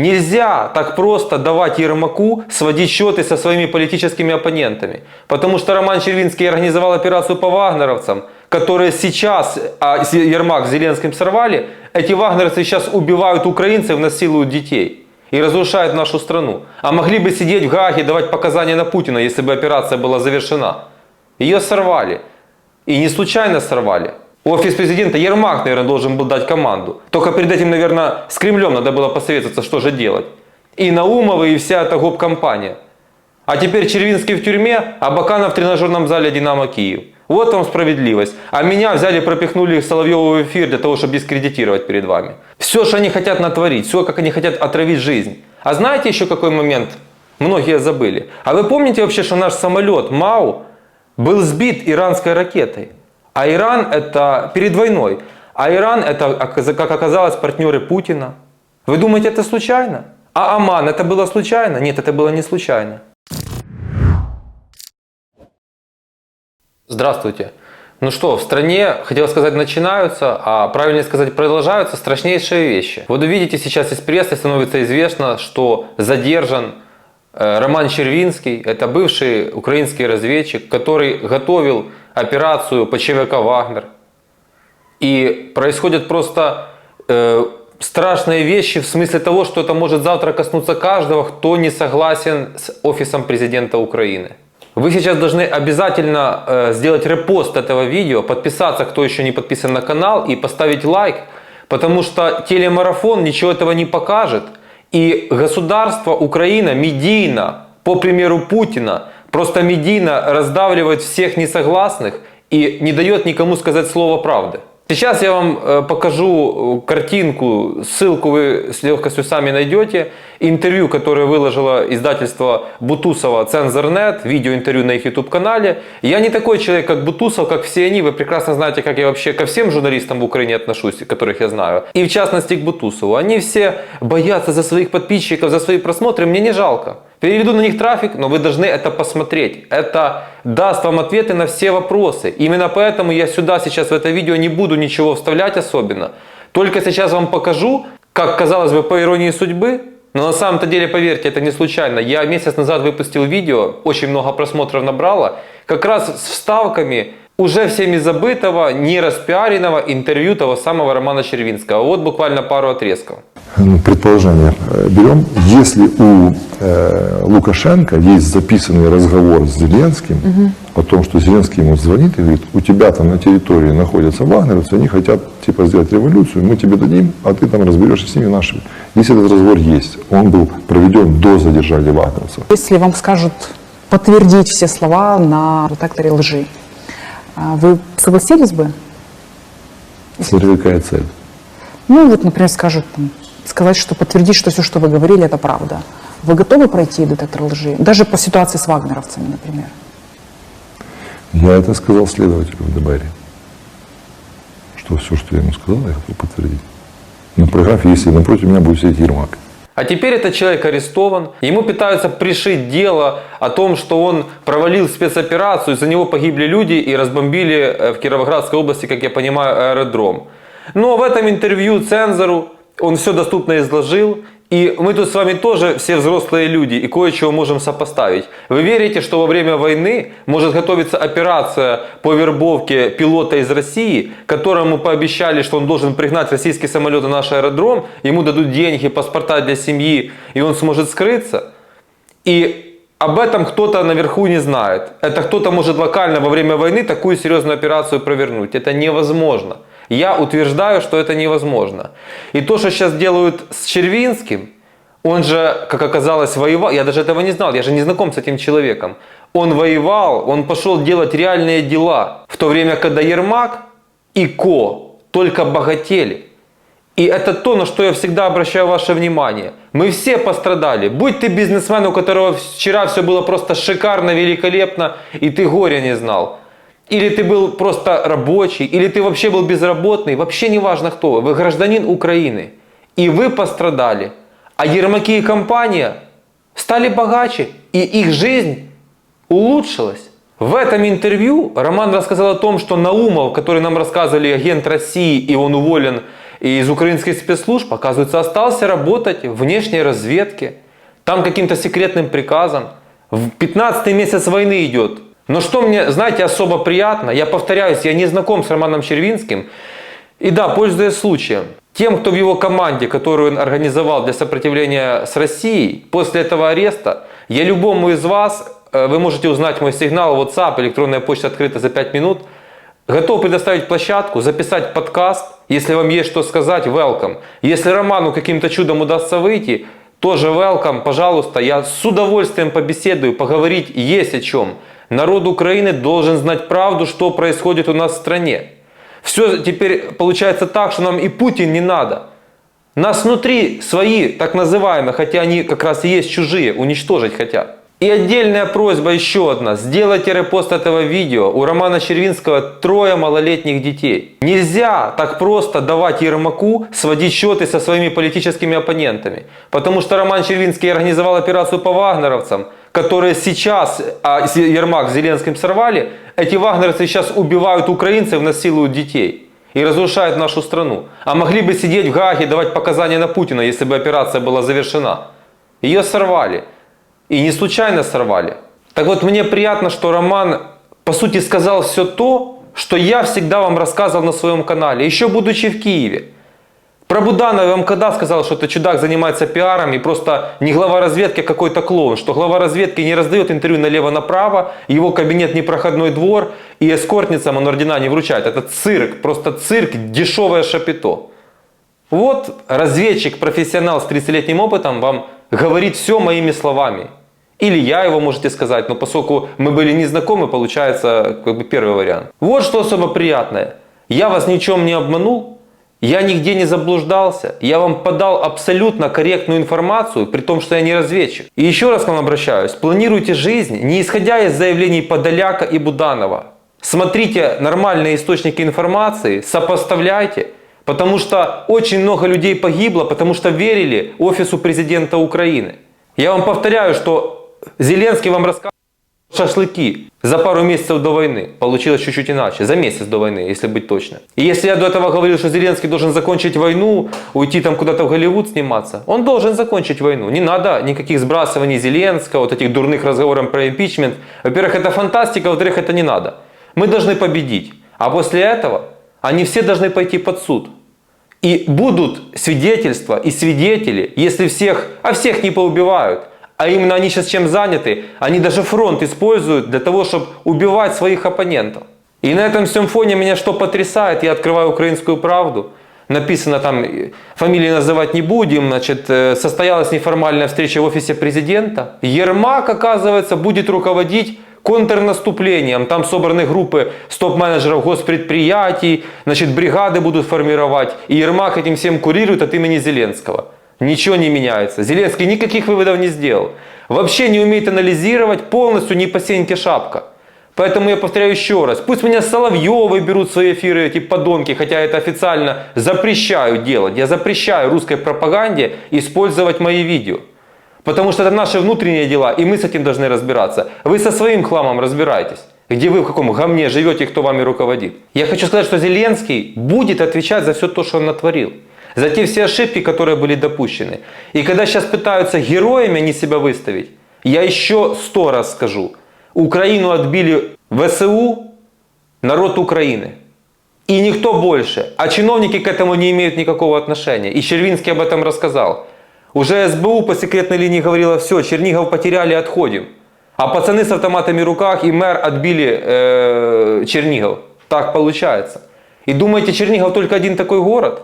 Нельзя так просто давать Ермаку сводить счеты со своими политическими оппонентами. Потому что Роман Червинский организовал операцию по вагнеровцам, которые сейчас, Ермак с Зеленским сорвали, эти вагнеровцы сейчас убивают украинцев, насилуют детей и разрушают нашу страну. А могли бы сидеть в Гааге, давать показания на Путина, если бы операция была завершена. Ее сорвали. И не случайно сорвали. Офис президента Ермак, наверное, должен был дать команду. Только перед этим, наверное, с Кремлем надо было посоветоваться, что же делать. И Наумовы, и вся эта гоп-компания. А теперь Червинский в тюрьме, а Баканов в тренажерном зале «Динамо Киев». Вот вам справедливость. А меня взяли, пропихнули Соловьеву в эфир для того, чтобы дискредитировать перед вами. Все, что они хотят натворить, все, как они хотят отравить жизнь. А знаете еще какой момент? Многие забыли. А вы помните вообще, что наш самолет МАУ был сбит иранской ракетой? А Иран это перед войной. А Иран это, как оказалось, партнеры Путина. Вы думаете, это случайно? А Оман это было случайно? Нет, это было не случайно. Здравствуйте. Ну что, в стране, хотел сказать, начинаются, а правильнее сказать, продолжаются страшнейшие вещи. Вот увидите, сейчас из прессы становится известно, что задержан Роман Червинский, это бывший украинский разведчик, который готовил операцию по ЧВК «Вагнер». И происходят просто страшные вещи в смысле того, что это может завтра коснуться каждого, кто не согласен с офисом президента Украины. Вы сейчас должны обязательно сделать репост этого видео, подписаться, кто еще не подписан на канал, и поставить лайк, потому что телемарафон ничего этого не покажет. И государство Украина медийно, по примеру Путина, просто медийно раздавливает всех несогласных и не дает никому сказать слово правды. Сейчас я вам покажу картинку, ссылку вы с легкостью сами найдете. Интервью, которое выложило издательство Бутусова «Цензорнет», видеоинтервью на их YouTube-канале. Я не такой человек, как Бутусов, как все они. Вы прекрасно знаете, как я вообще ко всем журналистам в Украине отношусь, которых я знаю. И в частности к Бутусову. Они все боятся за своих подписчиков, за свои просмотры. Мне не жалко. Переведу на них трафик, но вы должны это посмотреть. Это даст вам ответы на все вопросы. Именно поэтому я сюда сейчас в это видео не буду ничего вставлять особенно. Только сейчас вам покажу, как, казалось бы, по иронии судьбы, но на самом-то деле, поверьте, это не случайно. Я месяц назад выпустил видео, очень много просмотров набрало, как раз с вставками уже всеми забытого, не распиаренного интервью того самого Романа Червинского. Вот буквально пару отрезков. Предположение берем. Если у Лукашенко есть записанный разговор с Зеленским о том, что Зеленский ему звонит и говорит, у тебя там на территории находятся вагнеровцы, они хотят типа сделать революцию, мы тебе дадим, а ты там разберешься с ними нашими. Если этот разговор есть, он был проведен до задержания вагнеровцев. Если вам скажут подтвердить все слова на детекторе лжи, вы согласились бы? Смотря какая цель. Ну вот, например, скажут, сказать, что подтвердить, что все, что вы говорили, это правда. Вы готовы пройти детектор лжи? Даже по ситуации с вагнеровцами, например. Я это сказал следователю в ДБР. Что все, что я ему сказал, я хотел подтвердить. На программе, если напротив меня будет сидеть Ермак. А теперь этот человек арестован. Ему пытаются пришить дело о том, что он провалил спецоперацию, из-за него погибли люди и разбомбили в Кировоградской области, как я понимаю, аэродром. Но в этом интервью цензору он все доступно изложил. И мы тут с вами тоже все взрослые люди и кое-чего можем сопоставить. Вы верите, что во время войны может готовиться операция по вербовке пилота из России, которому пообещали, что он должен пригнать российский самолет на наш аэродром, ему дадут деньги, паспорта для семьи, и он сможет скрыться? И об этом кто-то наверху не знает. Это кто-то может локально во время войны такую серьезную операцию провернуть. Это невозможно. Я утверждаю, что это невозможно. И то, что сейчас делают с Червинским, он же, как оказалось, воевал. Я даже этого не знал, я же не знаком с этим человеком. Он воевал, он пошел делать реальные дела. В то время, когда Ермак и Ко только богатели. И это то, на что я всегда обращаю ваше внимание. Мы все пострадали. Будь ты бизнесмен, у которого вчера все было просто шикарно, великолепно, и ты горя не знал. Или ты был просто рабочий, или ты вообще был безработный, вообще не важно кто вы гражданин Украины. И вы пострадали. А Ермаки и компания стали богаче, и их жизнь улучшилась. В этом интервью Роман рассказал о том, что Наумов, который нам рассказывали, агент России, и он уволен и из украинских спецслужб, оказывается, остался работать в внешней разведке. Там каким-то секретным приказом. В 15-й месяц войны идет. Но что мне, знаете, особо приятно, я повторяюсь, я не знаком с Романом Червинским. И да, пользуясь случаем, тем, кто в его команде, которую он организовал для сопротивления с Россией, после этого ареста, я любому из вас, вы можете узнать мой сигнал, WhatsApp, электронная почта открыта за 5 минут, готов предоставить площадку, записать подкаст, если вам есть что сказать, welcome. Если Роману каким-то чудом удастся выйти, тоже welcome, пожалуйста, я с удовольствием побеседую, поговорить есть о чем. Народ Украины должен знать правду, что происходит у нас в стране. Все теперь получается так, что нам и Путин не надо. Нас внутри свои, так называемые, хотя они как раз и есть чужие, уничтожить хотят. И отдельная просьба еще одна. Сделайте репост этого видео. У Романа Червинского 3 малолетних детей. Нельзя так просто давать Ермаку сводить счеты со своими политическими оппонентами. Потому что Роман Червинский организовал операцию по вагнеровцам, которые сейчас, Ермак с Зеленским сорвали. Эти вагнеровцы сейчас убивают украинцев, насилуют детей. И разрушают нашу страну. А могли бы сидеть в Гааге, давать показания на Путина, если бы операция была завершена. Ее сорвали. И не случайно сорвали. Так вот, мне приятно, что Роман, по сути, сказал все то, что я всегда вам рассказывал на своем канале, еще будучи в Киеве. Про Буданова я вам когда сказал, что этот чудак занимается пиаром и просто не глава разведки, а какой-то клоун. Что глава разведки не раздает интервью налево-направо, его кабинет не проходной двор, и эскортницам он ордена не вручает. Это цирк, просто цирк, дешевое шапито. Вот разведчик, профессионал с 30-летним опытом вам говорит все моими словами. Или я его, можете сказать, но поскольку мы были не знакомы, получается как бы первый вариант. Вот что особо приятное. Я вас ни в чем не обманул, я нигде не заблуждался, я вам подал абсолютно корректную информацию, при том, что я не разведчик. И еще раз к вам обращаюсь, планируйте жизнь, не исходя из заявлений Подоляка и Буданова. Смотрите нормальные источники информации, сопоставляйте. Потому что очень много людей погибло, потому что верили офису президента Украины. Я вам повторяю, что Зеленский вам рассказывал шашлыки за пару месяцев до войны. Получилось чуть-чуть иначе, за месяц до войны, если быть точным. И если я до этого говорил, что Зеленский должен закончить войну, уйти там куда-то в Голливуд сниматься, он должен закончить войну. Не надо никаких сбрасываний Зеленского, вот этих дурных разговоров про импичмент. Во-первых, это фантастика, во-вторых, это не надо. Мы должны победить. А после этого они все должны пойти под суд. И будут свидетельства и свидетели, если всех, а всех не поубивают, а именно они сейчас чем заняты, они даже фронт используют для того, чтобы убивать своих оппонентов. И на этом всем фоне меня что потрясает, я открываю «Украинскую правду», написано там, фамилии называть не будем, значит, состоялась неформальная встреча в офисе президента, Ермак, оказывается, будет руководить контрнаступлением. Там собраны группы стоп-менеджеров госпредприятий, значит, бригады будут формировать. И Ермак этим всем курирует от имени Зеленского. Ничего не меняется. Зеленский никаких выводов не сделал. Вообще не умеет анализировать, полностью не по сеньке шапка. Поэтому я повторяю еще раз. Пусть меня Соловьевы берут в свои эфиры, эти подонки, хотя это официально запрещаю делать. Я запрещаю русской пропаганде использовать мои видео. Потому что это наши внутренние дела, и мы с этим должны разбираться. Вы со своим хламом разбирайтесь. Где вы в каком говне живете, кто вами руководит. Я хочу сказать, что Зеленский будет отвечать за все то, что он натворил. За те все ошибки, которые были допущены. И когда сейчас пытаются героями они себя выставить, я еще 100 раз скажу. Украину отбили ВСУ, народ Украины. И никто больше. А чиновники к этому не имеют никакого отношения. И Червинский об этом рассказал. Уже СБУ по секретной линии говорила: все, Чернигов потеряли, отходим. А пацаны с автоматами в руках и мэр отбили Чернигов. Так получается. И думаете, Чернигов только один такой город?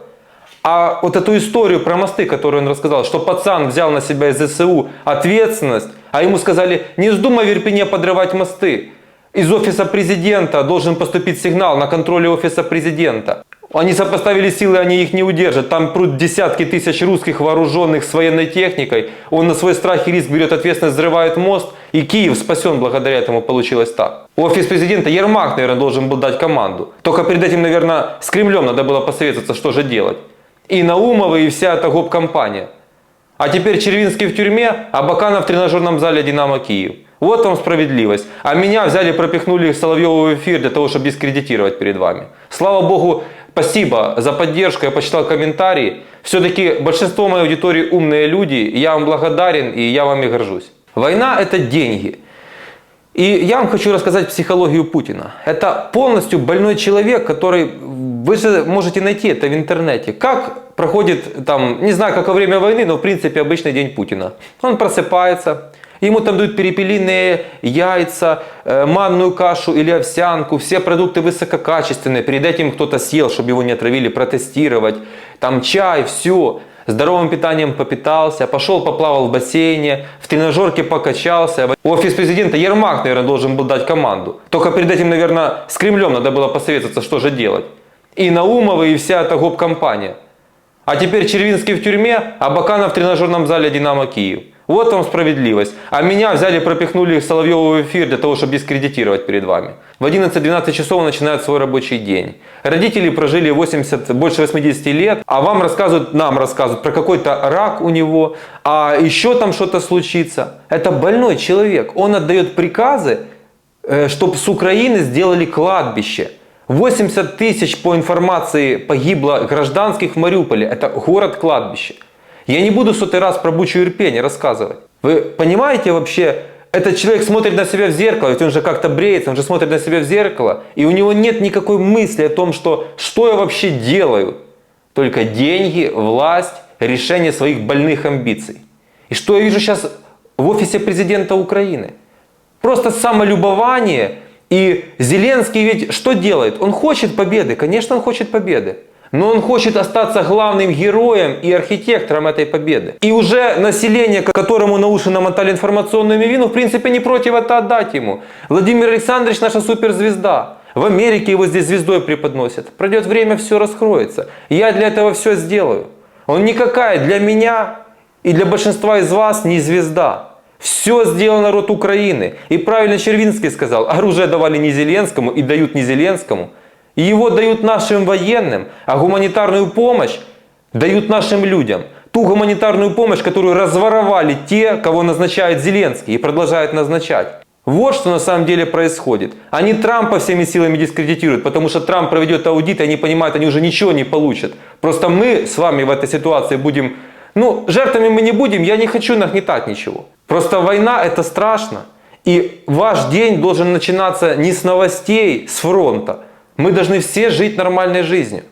А вот эту историю про мосты, которую он рассказал, что пацан взял на себя из ЗСУ ответственность, а ему сказали: не вздумай в Ирпене подрывать мосты. Из офиса президента должен поступить сигнал на контроле офиса президента. Они сопоставили силы, они их не удержат. Там прут десятки тысяч русских, вооруженных с военной техникой. Он на свой страх и риск берет ответственность, взрывает мост. И Киев спасен благодаря этому, получилось так. Офис президента, Ермак, наверное, должен был дать команду. Только перед этим, наверное, с Кремлем надо было посоветоваться, что же делать. И Наумовы, и вся эта гоп-компания. А теперь Червинский в тюрьме, а Баканов в тренажерном зале «Динамо Киев». Вот вам справедливость. А меня взяли, пропихнули Соловьеву в эфир для того, чтобы дискредитировать перед вами. Слава Богу, спасибо за поддержку, я почитал комментарии. Все-таки большинство моей аудитории умные люди, и я вам благодарен, и я вами горжусь. Война – это деньги. И я вам хочу рассказать психологию Путина. Это полностью больной человек, который... Вы же можете найти это в интернете. Как проходит, там, не знаю, как во время войны, но в принципе обычный день Путина. Он просыпается, ему там дают перепелиные яйца, манную кашу или овсянку, все продукты высококачественные. Перед этим кто-то съел, чтобы его не отравили, протестировать. Там чай, все. Здоровым питанием попитался, пошел поплавал в бассейне, в тренажерке покачался. Офис президента Ермак, наверное, должен был дать команду. Только перед этим, наверное, с Кремлем надо было посоветоваться, что же делать. И Наумовы, и вся эта гоп-компания. А теперь Червинский в тюрьме, а Баканов в тренажерном зале «Динамо Киев». Вот вам справедливость. А меня взяли, пропихнули Соловьеву в эфир для того, чтобы дискредитировать перед вами. В 11-12 часов начинает свой рабочий день. Родители прожили больше 80 лет, а нам рассказывают про какой-то рак у него, а еще там что-то случится. Это больной человек. Он отдает приказы, чтобы с Украины сделали кладбище. 80 тысяч, по информации, погибло гражданских в Мариуполе. Это город-кладбище. Я не буду в сотый раз про Бучу и Ирпень рассказывать. Вы понимаете вообще, этот человек смотрит на себя в зеркало, ведь он же как-то бреется, он же смотрит на себя в зеркало, и у него нет никакой мысли о том, что я вообще делаю. Только деньги, власть, решение своих больных амбиций. И что я вижу сейчас в офисе президента Украины? Просто самолюбование. И Зеленский ведь что делает? Он хочет победы, конечно, он хочет победы. Но он хочет остаться главным героем и архитектором этой победы. И уже население, которому на уши намотали информационную мивину, в принципе не против это отдать ему. Владимир Александрович наша суперзвезда. В Америке его здесь звездой преподносят. Пройдет время, все раскроется. Я для этого все сделаю. Он никакая для меня и для большинства из вас не звезда. Все сделал народ Украины. И правильно Червинский сказал, оружие давали не Зеленскому и дают не Зеленскому. И его дают нашим военным, а гуманитарную помощь дают нашим людям. Ту гуманитарную помощь, которую разворовали те, кого назначает Зеленский и продолжает назначать. Вот что на самом деле происходит. Они Трампа всеми силами дискредитируют, потому что Трамп проведет аудит, и они понимают, они уже ничего не получат. Просто мы с вами в этой ситуации будем... жертвами мы не будем, я не хочу нагнетать ничего. Просто война это страшно. И ваш день должен начинаться не с новостей, с фронта. Мы должны все жить нормальной жизнью.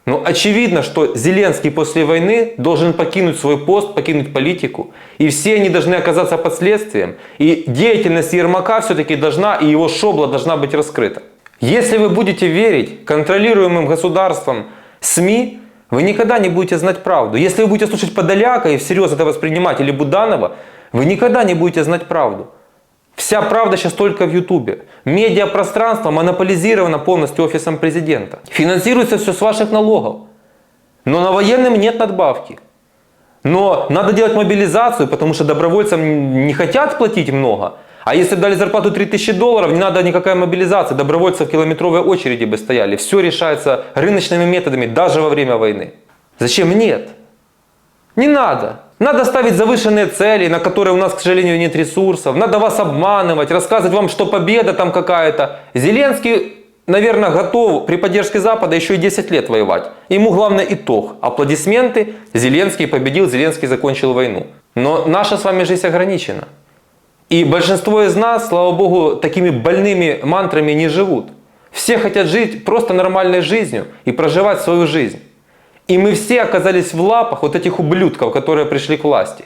Но очевидно, что Зеленский после войны должен покинуть свой пост, покинуть политику. И все они должны оказаться под следствием. И деятельность Ермака все-таки должна, и его шобла должна быть раскрыта. Если вы будете верить контролируемым государством СМИ, вы никогда не будете знать правду. Если вы будете слушать Подоляка и всерьез это воспринимать, или Буданова, вы никогда не будете знать правду. Вся правда сейчас только в Ютубе. Медиапространство монополизировано полностью офисом президента. Финансируется все с ваших налогов. Но на военным нет надбавки. Но надо делать мобилизацию, потому что добровольцам не хотят платить много. А если бы дали зарплату $3000, не надо никакая мобилизация. Добровольцы в километровой очереди бы стояли. Все решается рыночными методами, даже во время войны. Зачем? Нет. Не надо. Надо ставить завышенные цели, на которые у нас, к сожалению, нет ресурсов. Надо вас обманывать, рассказывать вам, что победа там какая-то. Зеленский, наверное, готов при поддержке Запада еще и 10 лет воевать. Ему главное итог. Аплодисменты. Зеленский победил, Зеленский закончил войну. Но наша с вами жизнь ограничена. И большинство из нас, слава богу, такими больными мантрами не живут. Все хотят жить просто нормальной жизнью и проживать свою жизнь. И мы все оказались в лапах вот этих ублюдков, которые пришли к власти.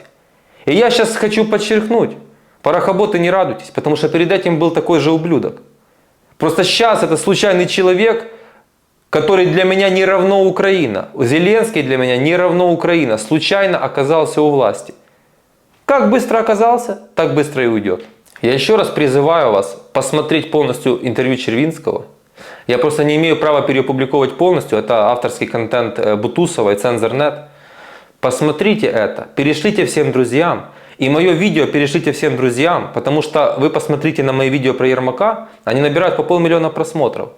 И я сейчас хочу подчеркнуть, порохоботы, не радуйтесь, потому что перед этим был такой же ублюдок. Просто сейчас это случайный человек, который для меня не равно Украина. Зеленский для меня не равно Украина. Случайно оказался у власти. Как быстро оказался, так быстро и уйдет. Я еще раз призываю вас посмотреть полностью интервью Червинского. Я просто не имею права переопубликовать полностью. Это авторский контент Бутусова и Цензор.нет. Посмотрите это, перешлите всем друзьям. И мое видео перешлите всем друзьям, потому что вы посмотрите на мои видео про Ермака, они набирают по 500 000 просмотров.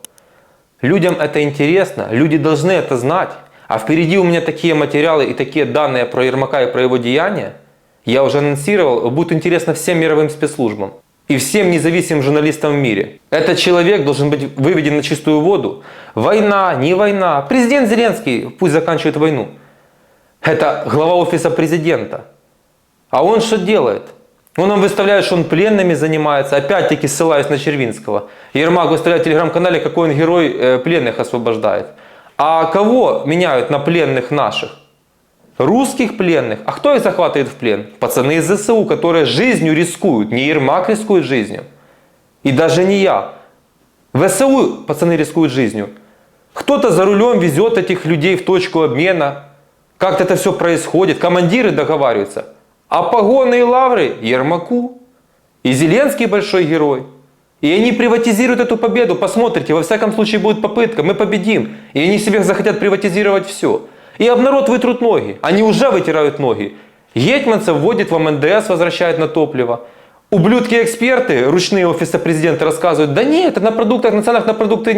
Людям это интересно, люди должны это знать. А впереди у меня такие материалы и такие данные про Ермака и про его деяния. Я уже анонсировал, будет интересно всем мировым спецслужбам. и всем независимым журналистам в мире. Этот человек должен быть выведен на чистую воду. Война, не война. Президент Зеленский пусть заканчивает войну. Это глава офиса президента. А он что делает? Он нам выставляет, что он пленными занимается. Опять-таки ссылаюсь на Червинского. Ермак выставляет в телеграм-канале, какой он герой пленных освобождает. А кого меняют на пленных наших? Русских пленных. А кто их захватывает в плен? Пацаны из ЗСУ, которые жизнью рискуют. Не Ермак рискует жизнью. И даже не я. В ВСУ пацаны рискуют жизнью. Кто-то за рулем везет этих людей в точку обмена. Как-то это все происходит. Командиры договариваются. А погоны и лавры Ермаку. И Зеленский большой герой. И они приватизируют эту победу. Посмотрите, во всяком случае будет попытка. Мы победим. И они себе захотят приватизировать все. И об народ вытрут ноги. Они уже вытирают ноги. Гетманцев вводит в МНДС, возвращает на топливо. Ублюдки-эксперты, ручные офиса президента рассказывают, да нет, на продуктах, на ценах на продукты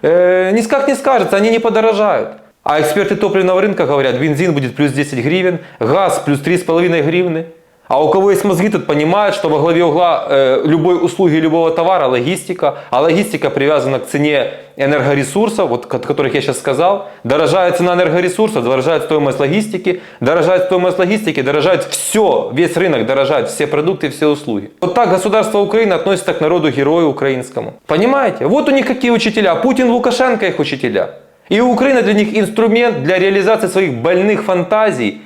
никак не скажется, они не подорожают. А эксперты топливного рынка говорят, бензин будет плюс 10 гривен, газ плюс 3,5 гривны. А у кого есть мозги, тут понимают, что во главе угла любой услуги, любого товара логистика, а логистика привязана к цене энергоресурсов, вот, о которых я сейчас сказал. Дорожает цена энергоресурсов, дорожает стоимость логистики, дорожает все, весь рынок дорожает, все продукты, все услуги. Вот так государство Украины относится к народу-герою украинскому. Понимаете? Вот у них какие учителя, Путин, Лукашенко их учителя. И Украина для них инструмент для реализации своих больных фантазий.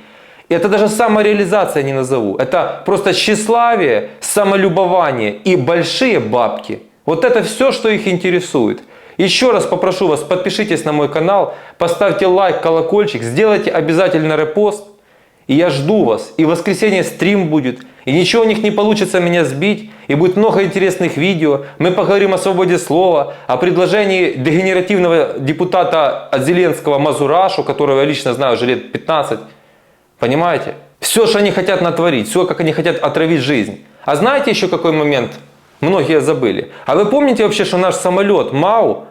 Это даже самореализация не назову. Это просто тщеславие, самолюбование и большие бабки. Вот это все, что их интересует. Еще раз попрошу вас, подпишитесь на мой канал, поставьте лайк, колокольчик, сделайте обязательно репост. И я жду вас. И в воскресенье стрим будет. И ничего у них не получится меня сбить. И будет много интересных видео. Мы поговорим о свободе слова, о предложении дегенеративного депутата от Зеленского Мазурашу, которого я лично знаю уже лет 15. Понимаете? Все, что они хотят натворить, все, как они хотят отравить жизнь. А знаете еще какой момент? Многие забыли. А вы помните вообще, что наш самолет МАУ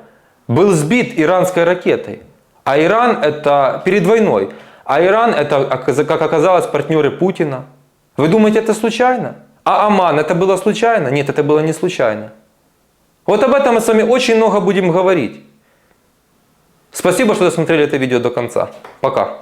был сбит иранской ракетой? А Иран это перед войной. А Иран это, как оказалось, партнеры Путина. Вы думаете, это случайно? А Оман это было случайно? Нет, это было не случайно. Вот об этом мы с вами очень много будем говорить. Спасибо, что досмотрели это видео до конца. Пока.